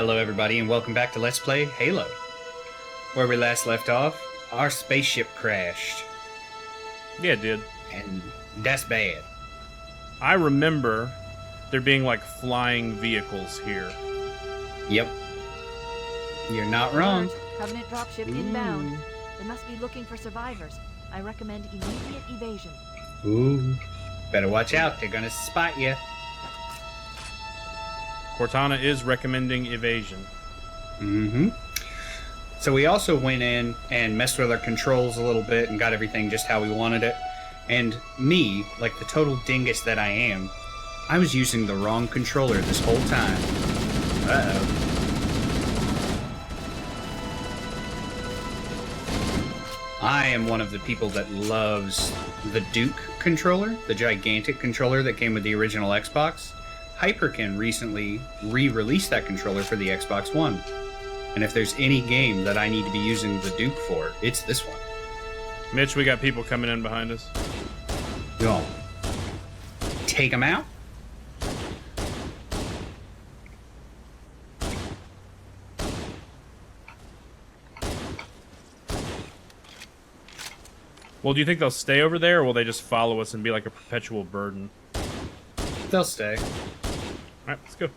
Hello everybody and welcome back to Let's Play Halo. Where we last left off, our spaceship crashed. Yeah, it did. And that's bad. I remember there being like flying vehicles here. Yep. You're not wrong. Covenant dropship inbound. They must be looking for survivors. I recommend immediate evasion. Ooh. Better watch out, they're gonna spot you. Cortana is recommending evasion. Mm-hmm. So we also went in and messed with our controls a little bit and got everything just how we wanted it. And me, like the total dingus that I am, I was using the wrong controller this whole time. Uh-oh. I am one of the people that loves the Duke controller, the gigantic controller that came with the original Xbox. Hyperkin recently re-released that controller for the Xbox One. And if there's any game that I need to be using the Duke for, it's this one. Mitch, we got people coming in behind us. Go. Take them out? Well, do you think they'll stay over there, or will they just follow us and be like a perpetual burden? They'll stay. Alright, let's go.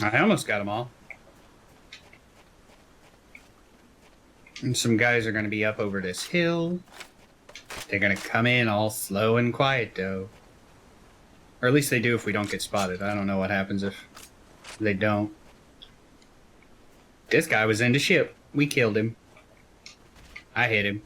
I almost got them all. And some guys are going to be up over this hill. They're going to come in all slow and quiet, though. Or at least they do if we don't get spotted. I don't know what happens if they don't. This guy was in the ship. We killed him. I hit him.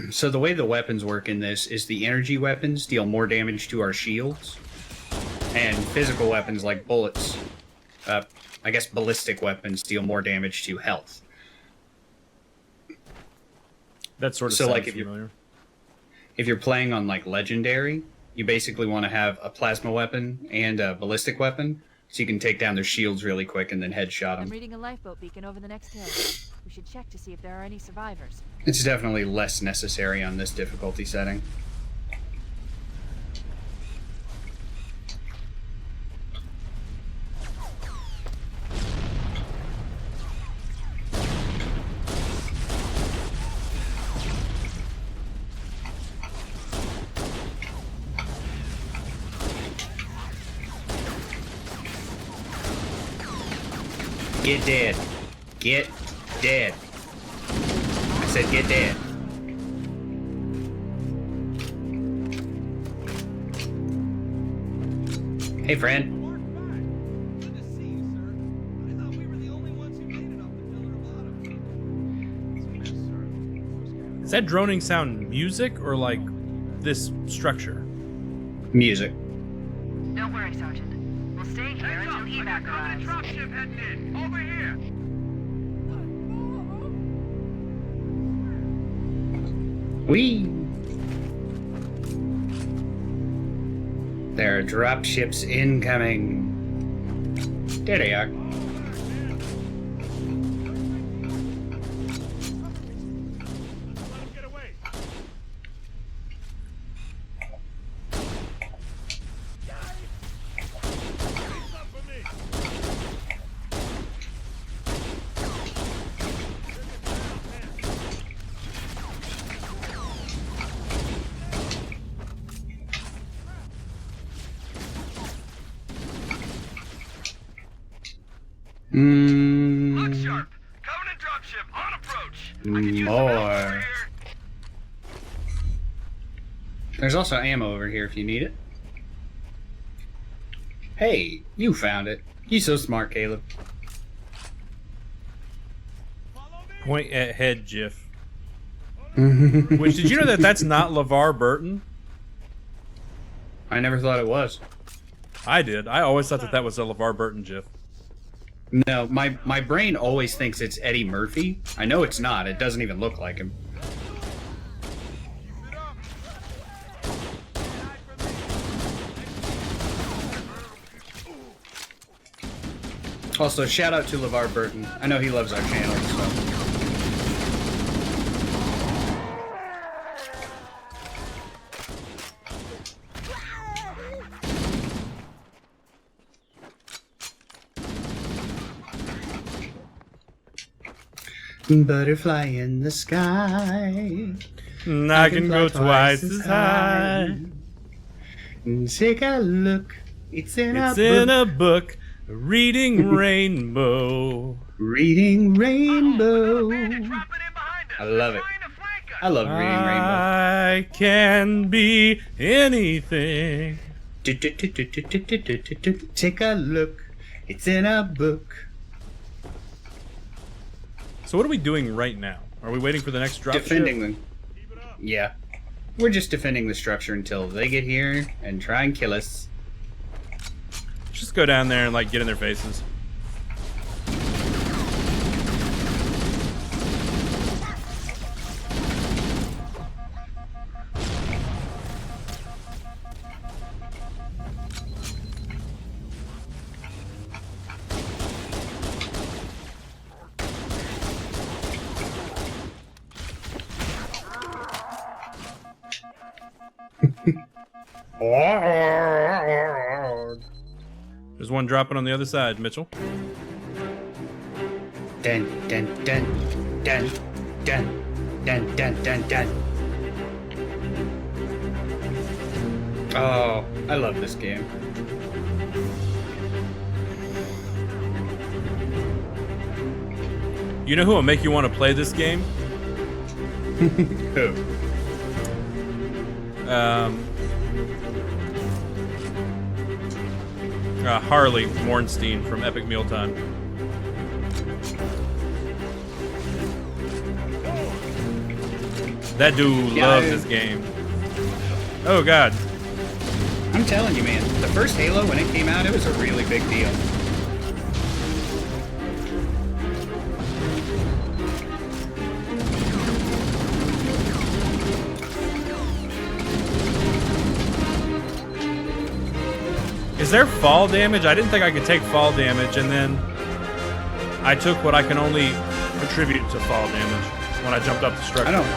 So the way the weapons work in this is the energy weapons deal more damage to our shields, and physical weapons like bullets, I guess ballistic weapons deal more damage to health. That sort of so sounds like familiar. If you're playing on like legendary, you basically want to have a plasma weapon and a ballistic weapon, so you can take down their shields really quick and then headshot them. I'm reading a lifeboat beacon over the next hill. We should check to see if there are any survivors. It's definitely less necessary on this difficulty setting. Get dead. Get dead. I said get dead. Hey, friend. Is that droning sound music or like this structure? Music. Don't worry, Sergeant. We'll stay here until evac arrives. Dropship heading in. Over here. Whee! There are dropships incoming. There they are. Get away. Look sharp. Covenant dropship on approach. I can use some help over More. here. There's also ammo over here if you need it. Hey, you found it. You so smart, Caleb. Follow me. Point at head, GIF. Which, did you know that that's not LeVar Burton? I never thought it was. I did. I always thought that was a LeVar Burton gif. No, my brain always thinks it's Eddie Murphy. I know it's not. It doesn't even look like him. Also, shout out to LeVar Burton. I know he loves our channel, so. Butterfly in the sky. I can go twice as high. Take a look. It's in a book. Reading Rainbow. Reading Rainbow. Bandit dropping in behind us. I love it. Trying to flank us. I love reading Rainbow. I can be anything. Take a look. It's in a book. So what are we doing right now? Are we waiting for the next drop Defending ship? them. Yeah. We're just defending the structure until they get here and try and kill us. Just go down there and like get in their faces. There's one dropping on the other side, Mitchell. Dun dun dun dun dun dun dun dun dun. Oh, I love this game. You know who will make you want to play this game? Who? Harley Mornstein from Epic Mealtime. That dude loves this game. Oh god. I'm telling you, man. The first Halo, when it came out, it was a really big deal. Is there fall damage? I didn't think I could take fall damage, and then I took what I can only attribute to fall damage when I jumped up the structure. I don't.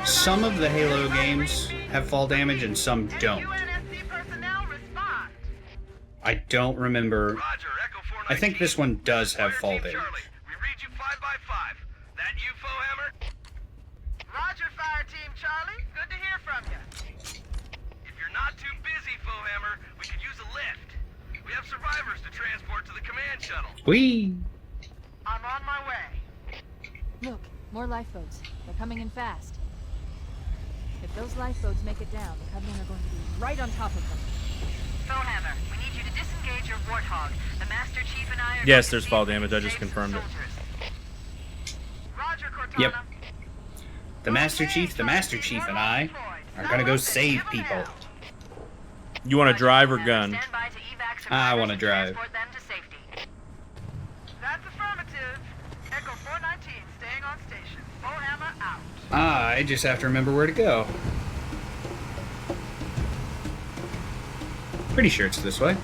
Some of the Halo games have fall damage and some don't. UNSC personnel respond. I don't remember. Roger, Echo 419. I think this one does have Fire fall Team damage. Charlie, we read you 5 by 5. That you, Foehammer? Roger, Fire Team Charlie. Good to hear from you. If you're not too busy, Foehammer, we could use a lift. We have survivors to transport to the command shuttle. Whee! I'm on my way. Look, more lifeboats. They're coming in fast. If those lifeboats make it down, the Covenant are going to be right on top of them. Foehammer, we need you to disengage your Warthog. The Master Chief and I are Yes, going to there's see fall if we damage. can I just save some confirmed it. soldiers. Roger, Cortana. Yep. The Master Chief, and I are gonna go save people. You want to drive or gun? Stand by to evac I survivors wanna and drive. transport them to safety. That's affirmative. Echo 419 staying on station. Foehammer out. I just have to remember where to go. Pretty sure it's this way.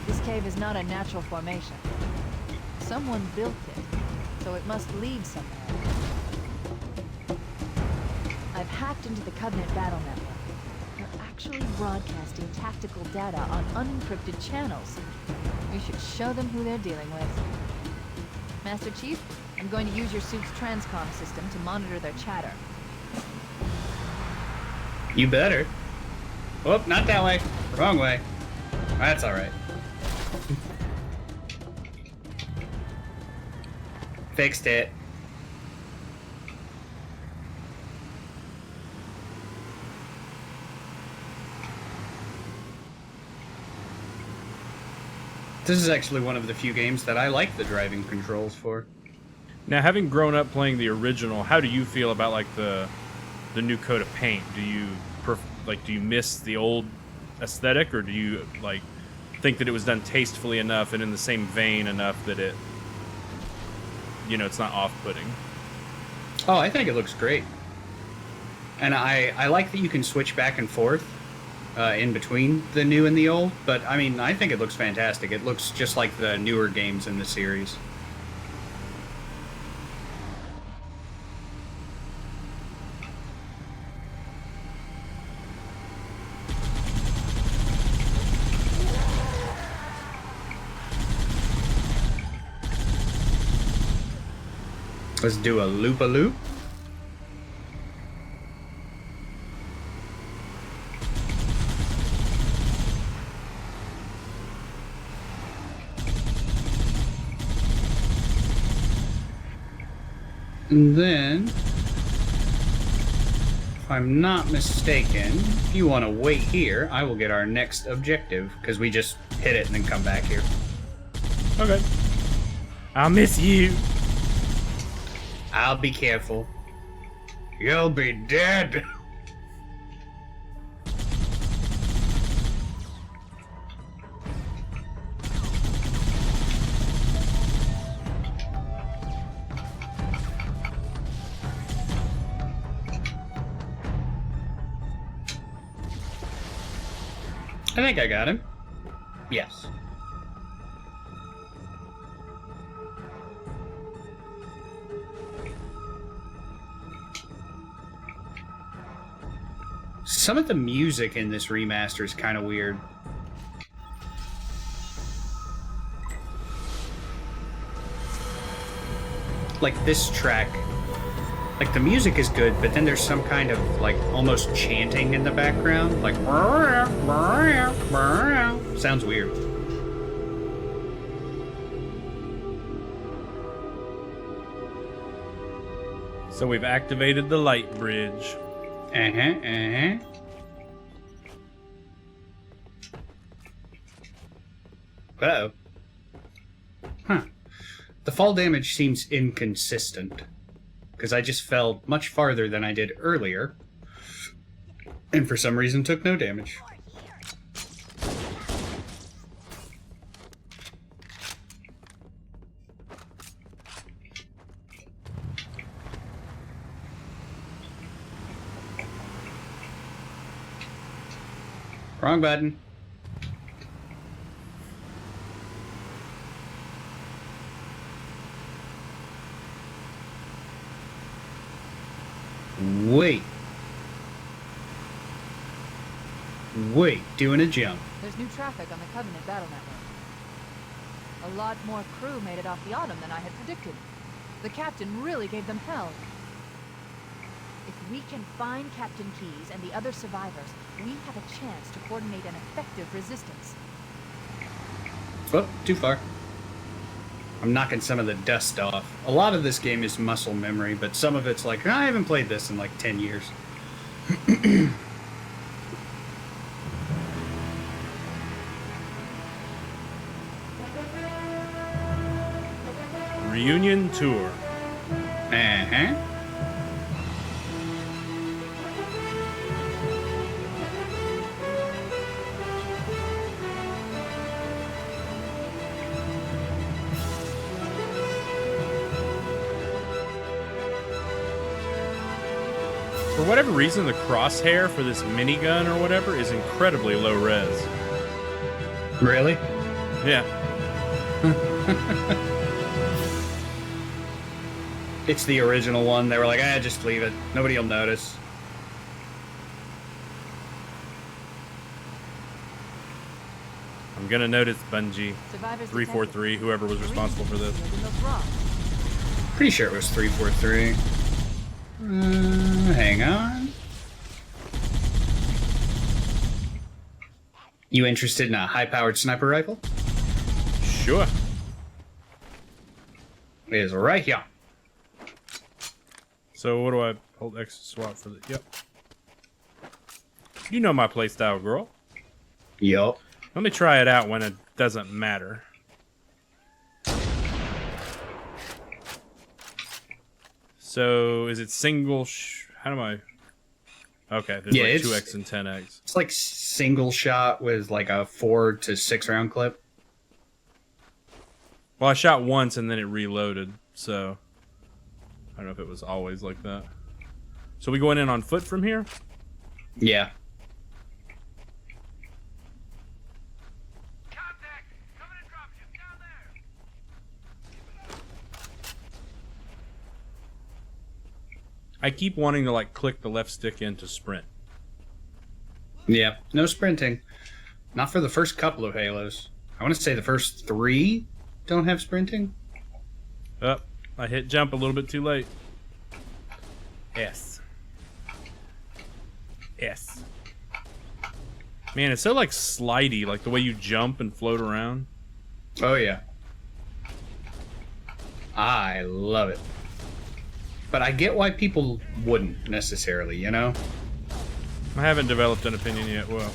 This cave is not a natural formation. Someone built it, so it must lead somewhere. I've hacked into the Covenant battle network. They're actually broadcasting tactical data on unencrypted channels. We should show them who they're dealing with. Master Chief, I'm going to use your suit's transcom system to monitor their chatter. You better. Oh, not that way. Wrong way. That's alright. Fixed it. This is actually one of the few games that I like the driving controls for. Now, having grown up playing the original, how do you feel about like the new coat of paint? Do you do you miss the old aesthetic, or do you like think that it was done tastefully enough and in the same vein enough that it, it's not off-putting? Oh, I think it looks great. And I like that you can switch back and forth in between the new and the old, but I mean, I think it looks fantastic. It looks just like the newer games in the series. Let's do a loop-a-loop. And then, if I'm not mistaken, if you want to wait here, I will get our next objective, because we just hit it and then come back here. Okay. I'll miss you. I'll be careful. You'll be dead. I think I got him. Yes. Some of the music in this remaster is kind of weird. Like this track. Like the music is good, but then there's some kind of like almost chanting in the background. Like sounds weird. So we've activated the light bridge. Uh-oh. Huh. The fall damage seems inconsistent, because I just fell much farther than I did earlier, and for some reason took no damage. Wrong button. Wait, doing a jump. There's new traffic on the Covenant battle network. A lot more crew made it off the Autumn than I had predicted. The captain really gave them hell. If we can find Captain Keyes and the other survivors, we have a chance to coordinate an effective resistance. Oh, too far. I'm knocking some of the dust off. A lot of this game is muscle memory, but some of it's like, I haven't played this in like 10 years. Reunion tour. Uh-huh. For whatever reason, the crosshair for this minigun or whatever is incredibly low res. Really? Yeah. It's the original one. They were like, just leave it. Nobody will notice. I'm gonna notice Bungie. Survivors 343, whoever was responsible for this. Pretty sure it was 343. Hang on. You interested in a high-powered sniper rifle? Sure. It is right here. So what do I hold X to swap for the... Yep. You know my playstyle, girl. Yup. Let me try it out when it doesn't matter. So is it single? How do I? Okay, there's Yeah, like it's- 2x and 10x. It's like single shot with like a 4 to 6 round clip. Well, I shot once and then it reloaded, so I don't know if it was always like that. So we going in on foot from here? Yeah. Contact! Coming in dropship down there! I keep wanting to like click the left stick in to sprint. Yeah. No sprinting. Not for the first couple of Halos. I want to say the first 3 don't have sprinting. Oh, I hit jump a little bit too late. S. S. Man, it's so like slidey, like the way you jump and float around. Oh, yeah. I love it. But I get why people wouldn't necessarily, you know? I haven't developed an opinion yet. Whoa.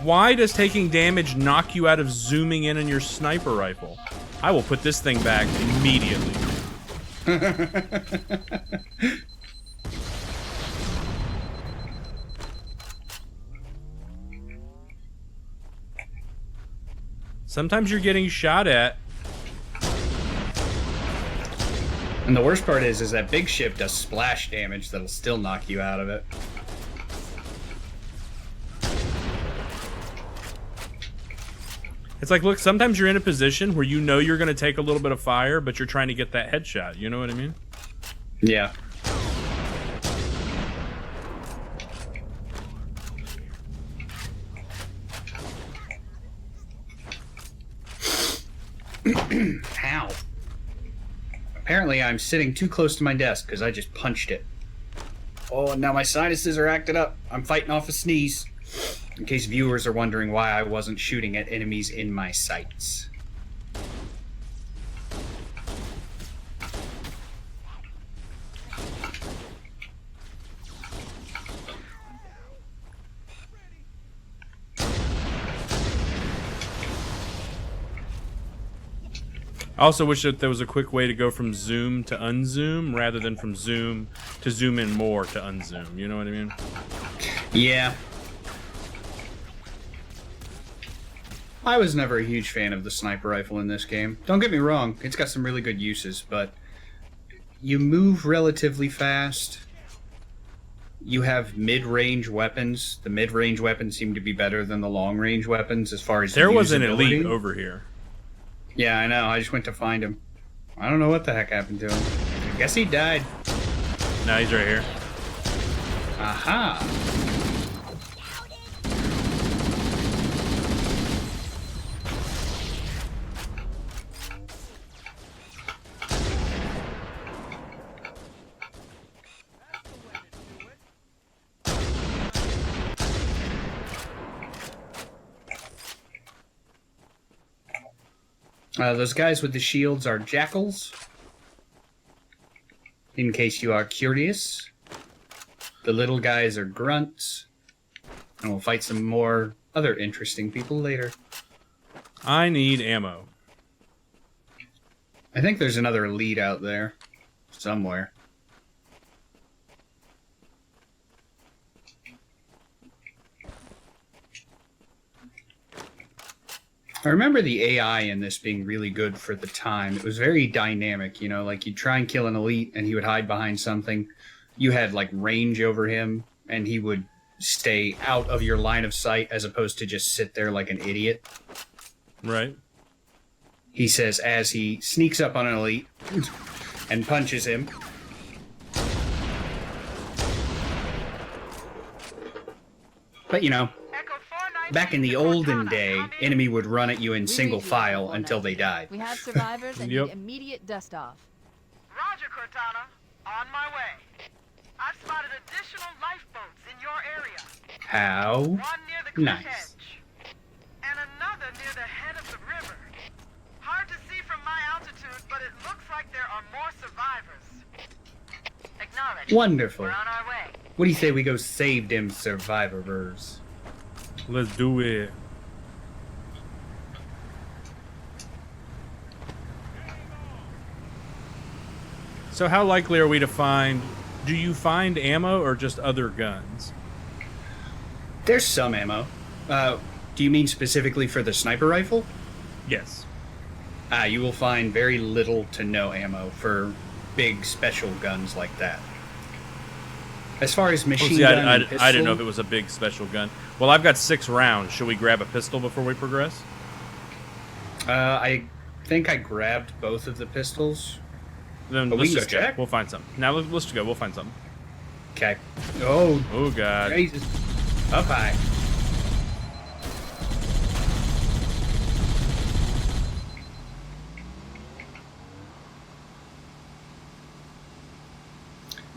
Why does taking damage knock you out of zooming in on your sniper rifle? I will put this thing back immediately. Sometimes you're getting shot at. And the worst part is that big ship does splash damage that'll still knock you out of it. It's like, look, sometimes you're in a position where you know you're going to take a little bit of fire, but you're trying to get that headshot. You know what I mean? Yeah. How? Apparently I'm sitting too close to my desk because I just punched it. Oh, and now my sinuses are acted up. I'm fighting off a sneeze. In case viewers are wondering why I wasn't shooting at enemies in my sights. I also wish that there was a quick way to go from zoom to unzoom rather than from zoom to zoom in more to unzoom. You know what I mean? Yeah. I was never a huge fan of the sniper rifle in this game. Don't get me wrong, it's got some really good uses, but you move relatively fast. You have mid-range weapons. The mid-range weapons seem to be better than the long-range weapons as far as There was an usability. elite over here. Yeah, I know. I just went to find him. I don't know what the heck happened to him. I guess he died. No, he's right here. Aha! Those guys with the shields are jackals. In case you are curious. The little guys are grunts. And we'll fight some more other interesting people later. I need ammo. I think there's another elite out there. Somewhere. I remember the AI in this being really good for the time. It was very dynamic, you know, like you'd try and kill an elite and he would hide behind something. You had like range over him and he would stay out of your line of sight as opposed to just sit there like an idiot. Right. He says as he sneaks up on an elite and punches him. But you know, Echo 419 back in the to olden Cortana. day, Come in. enemy would run at you in We single read you, file Echo until they 419. died. We have survivors and Yep. need immediate dust off. Roger, Cortana. On my way. I've spotted additional lifeboats in your area. How? One near the cliff Nice. edge. And another near the head of the river. Hard to see from my altitude, but it looks like there are more survivors. Acknowledged. Wonderful. We're on our way. What do you say we go save them survivors? Let's do it. So how likely are we to find... Do you find ammo or just other guns? There's some ammo. Do you mean specifically for the sniper rifle? Yes. You will find very little to no ammo for big special guns like that. As far as machine gun and pistol, I didn't know if it was a big special gun. Well, I've got 6 rounds. Should we grab a pistol before we progress? I think I grabbed both of the pistols. Then But let's we can just go go. check. We'll find some. Now let's go. We'll find something. Okay. Oh, Oh god. Jesus. Up high.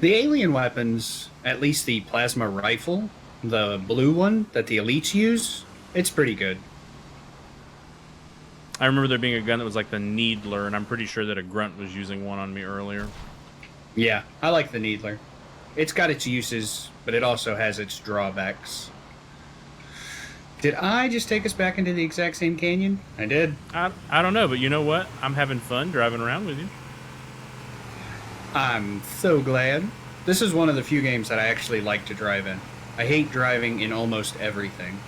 The alien weapons, at least the plasma rifle, the blue one that the elites use, it's pretty good. I remember there being a gun that was like the Needler, and I'm pretty sure that a grunt was using one on me earlier. Yeah, I like the Needler. It's got its uses, but it also has its drawbacks. Did I just take us back into the exact same canyon? I did. I don't know, but you know what? I'm having fun driving around with you. I'm so glad. This is one of the few games that I actually like to drive in. I hate driving in almost everything.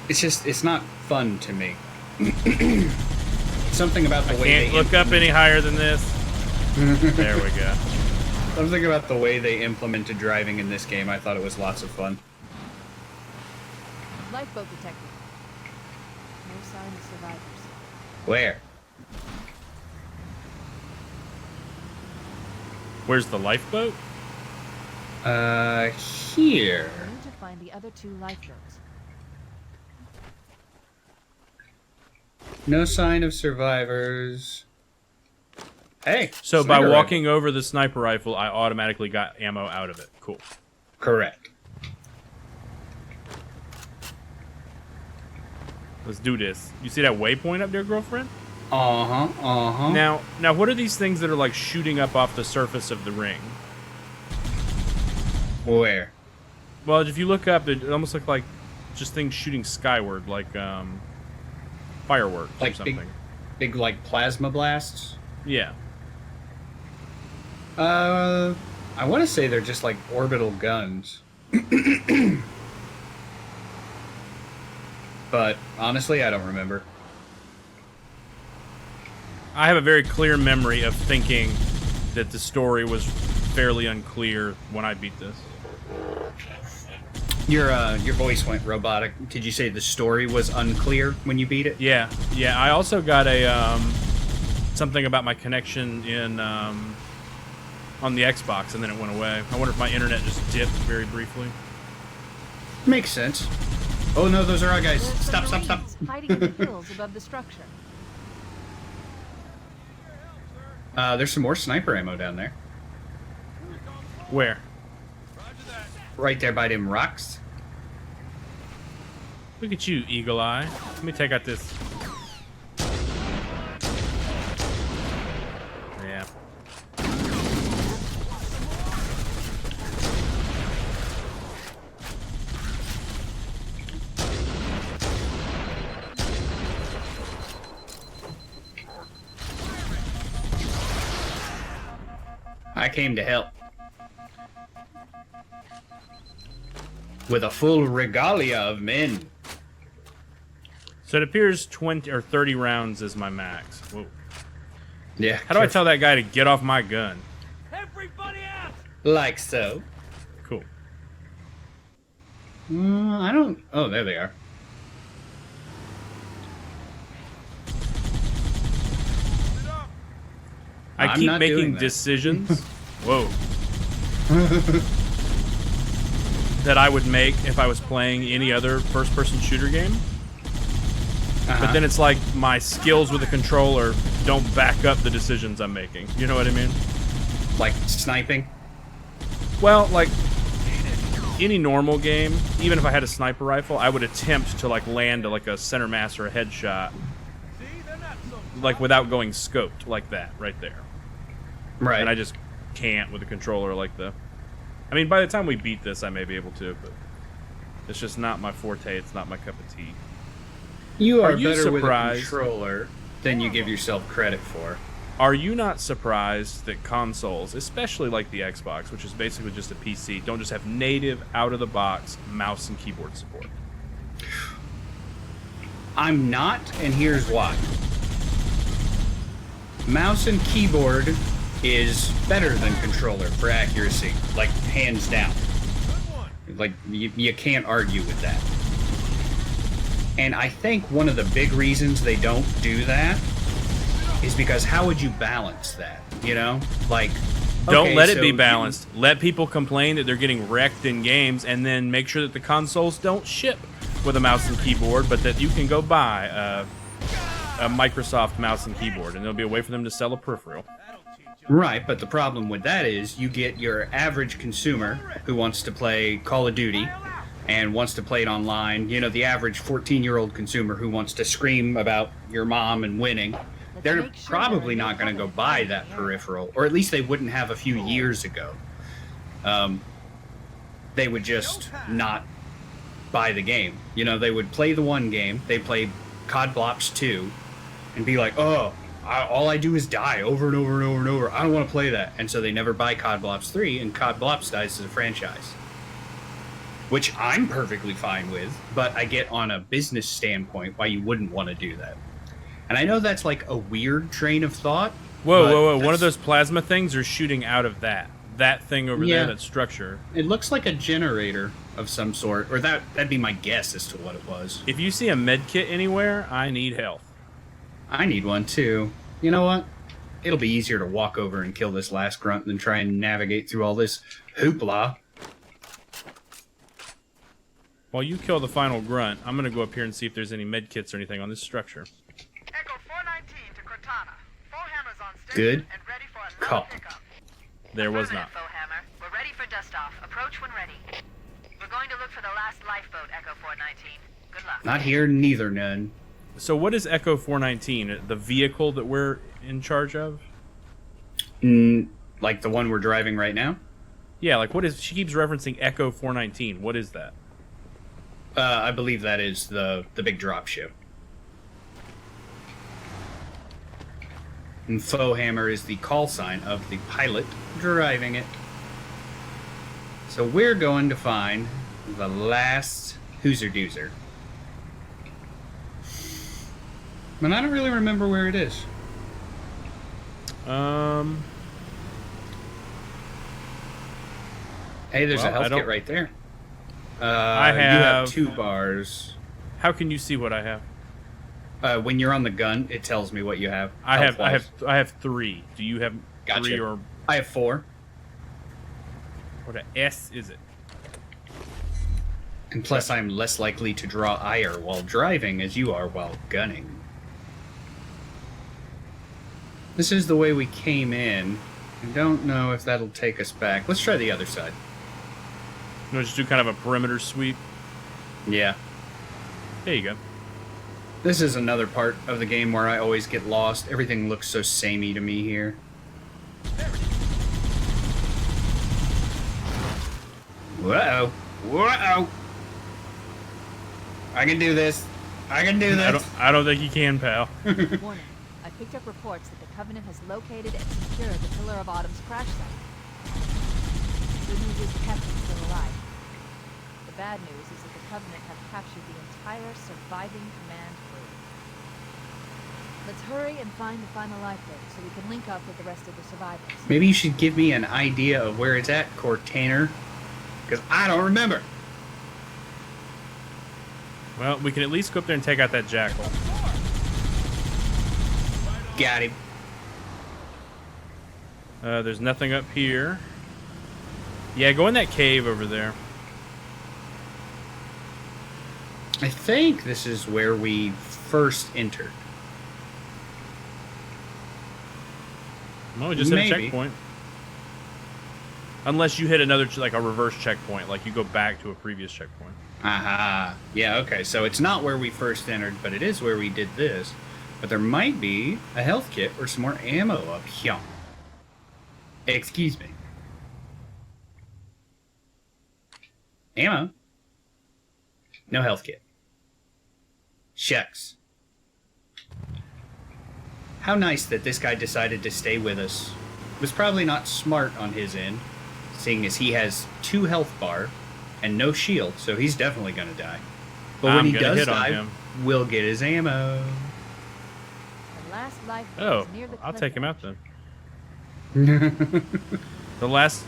It's not fun to me. Something about the way Can't look up any higher than this. There we go. Something about the way they implemented driving in this game, I thought it was lots of fun. Lifeboat detected. No sign of survivors. Where? Where's the lifeboat? Here. We need to find the other 2 lifeboats. No sign of survivors. Hey. So by sniper walking over the sniper rifle, I automatically got ammo out of it. Cool. rifle. Correct. Let's do this. You see that waypoint up there, girlfriend? Uh-huh. Now, what are these things that are like shooting up off the surface of the ring? Where? Well, if you look up, it almost look like just things shooting skyward, like fireworks Like or something. big like plasma blasts? Yeah. I want to say they're just like orbital guns. But honestly, I don't remember. I have a very clear memory of thinking that the story was fairly unclear when I beat this. Your voice went robotic. Did you say the story was unclear when you beat it? Yeah. I also got a something about my connection in on the Xbox, and then it went away. I wonder if my internet just dipped very briefly. Makes sense. Oh no, those are our guys. There's some Stop. Marines hiding in the hills above the structure. There's some more sniper ammo down there. Where? Right there by them rocks. Look at you, Eagle Eye. Let me take out this. Yeah. I came to help. With a full regalia of men. So it appears 20 or 30 rounds is my max. Whoa. Yeah. How do I tell that guy to get off my gun? Everybody out! Like so. Cool. I don't... Oh, there they are. I I'm keep not doing making that. decisions. Whoa. That I would make if I was playing any other first-person shooter game. But then it's like my skills with the controller don't back up the decisions I'm making. You know what I mean? Like sniping. Well, like any normal game, even if I had a sniper rifle, I would attempt to like land like a center mass or a headshot, like without going scoped like that right there. Right. And I just can't with a controller like the. I mean, by the time we beat this, I may be able to, but it's just not my forte. It's not my cup of tea. You are you better with a surprised? controller than you give yourself credit for. Are you not surprised that consoles, especially like the Xbox, which is basically just a PC, don't just have native, out-of-the-box mouse and keyboard support? I'm not, and here's why. Mouse and keyboard is better than controller for accuracy, like hands down. Like you can't argue with that. And I think one of the big reasons they don't do that is because how would you balance that? You know, like Don't let it be balanced. Let people complain that they're getting wrecked in games, and then make sure that the consoles don't ship with a mouse and keyboard, but that you can go buy a Microsoft mouse and keyboard, and there'll be a way for them to sell a peripheral. Right, but the problem with that is you get your average consumer who wants to play Call of Duty and wants to play it online. You know, the average 14-year-old consumer who wants to scream about your mom and winning. They're probably not going to go buy that peripheral, or at least they wouldn't have a few years ago. They would just not buy the game. You know, they would play the one game, they'd play COD Blops 2, and be like, oh, all I do is die over and over and over and over. I don't want to play that. And so they never buy COD Blops 3, and COD Blops dies as a franchise. Which I'm perfectly fine with, but I get on a business standpoint why you wouldn't want to do that. And I know that's like a weird train of thought. Whoa. One of those plasma things are shooting out of that thing over there, that structure. It looks like a generator of some sort, or that'd be my guess as to what it was. If you see a med kit anywhere, I need health. I need one too. You know what? It'll be easier to walk over and kill this last grunt than try and navigate through all this hoopla. While you kill the final grunt, I'm going to go up here and see if there's any med kits or anything on this structure. Echo 419 to Cortana. Foehammer's on station Good and ready for another call. pickup. There was not. Foehammer. We're ready for dust off. Approach when ready. We're going to look for the last lifeboat, Echo 419. Good luck. Not here, neither, none. So what is Echo 419? The vehicle that we're in charge of? Like the one we're driving right now? Yeah, like what is... She keeps referencing Echo 419. What is that? I believe that is the big drop ship. And Foehammer is the call sign of the pilot driving it. So we're going to find the last Hooser Doozer. And I don't really remember where it is. Hey, there's a health kit right there. I You have 2 bars. How can you see what I have? When you're on the gun, it tells me what you have. I have 3. Do you have Gotcha. 3 or I have 4. what a S is it? And plus, I'm less likely to draw ire while driving as you are while gunning. This is the way we came in. I don't know if that'll take us back. Let's try the other side. You know, just do kind of a perimeter sweep. Yeah. There you go. This is another part of the game where I always get lost. Everything looks so samey to me here. Whoa. Whoa. I can do this. I can do this. I don't think you can, pal. Warning. I picked up reports that the Covenant has located and secured the Pillar of Autumn's crash site. The good news is the captain's still alive. The bad news is that the Covenant have captured the entire surviving command crew. Let's hurry and find the final lifeboat so we can link up with the rest of the survivors. Maybe you should give me an idea of where it's at, Cortana. Because I don't remember. Well, we can at least go up there and take out that jackal. Got him. There's nothing up here. Yeah, go in that cave over there. I think this is where we first entered. Well, we just hit a Maybe. checkpoint. Unless you hit another, like a reverse checkpoint, like you go back to a previous checkpoint. Aha. Yeah, okay. So it's not where we first entered, but it is where we did this. But there might be a health kit or some more ammo up here. Excuse me. Ammo? No health kit. Shucks. How nice that this guy decided to stay with us. It was probably not smart on his end, seeing as he has 2 health bar and no shield, so he's definitely going to die. But when I'm he gonna does hit on die, him. we'll get his ammo. The last lifeboat Oh, is near the I'll cliff take him edge. out then. The last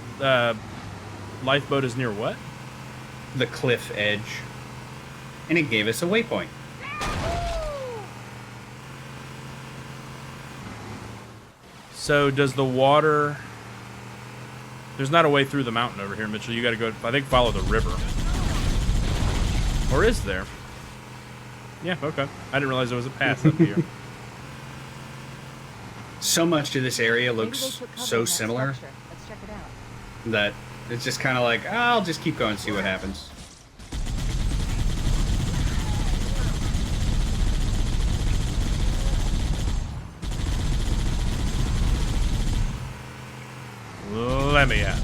lifeboat is near what? The cliff edge. And it gave us a waypoint. So does the water... There's not a way through the mountain over here, Mitchell. You got to go, I think, follow the river. Or is there? Yeah, okay. I didn't realize there was a path up here. So much to this area Maybe they looks took cover so in that similar structure. Let's check it out. that it's just kind of like, I'll just keep going and see what happens. Let me out.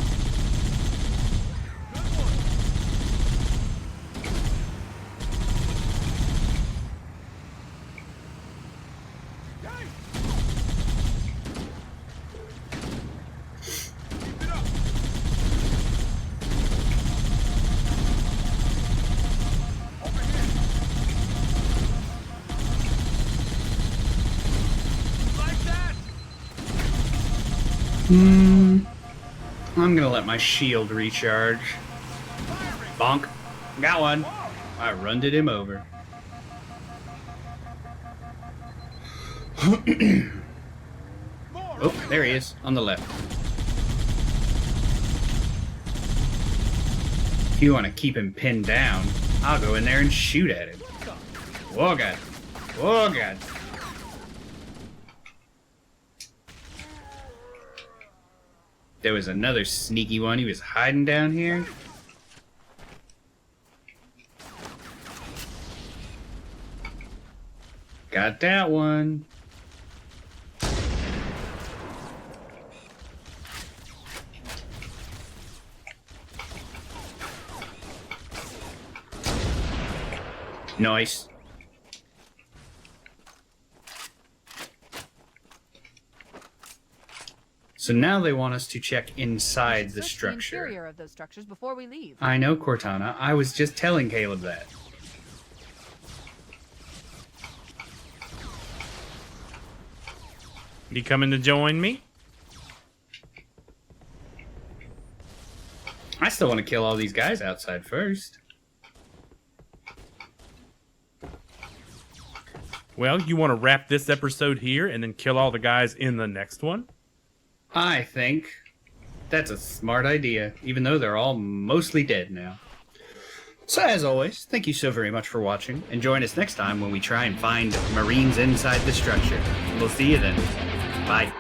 I'm gonna let my shield recharge. Bonk. Got one. I runded him over. Oh, there he is, on the left. If you want to keep him pinned down, I'll go in there and shoot at him. Oh god. Oh god. There was another sneaky one. He was hiding down here. Got that one. Nice. So now they want us to check inside the Search structure. The interior of those structures before we leave. I know, Cortana. I was just telling Caleb that. You coming to join me? I still want to kill all these guys outside first. Well, you want to wrap this episode here and then kill all the guys in the next one? I think that's a smart idea, even though they're all mostly dead now. So as always, thank you so very much for watching, and join us next time when we try and find Marines inside the structure. We'll see you then. Bye.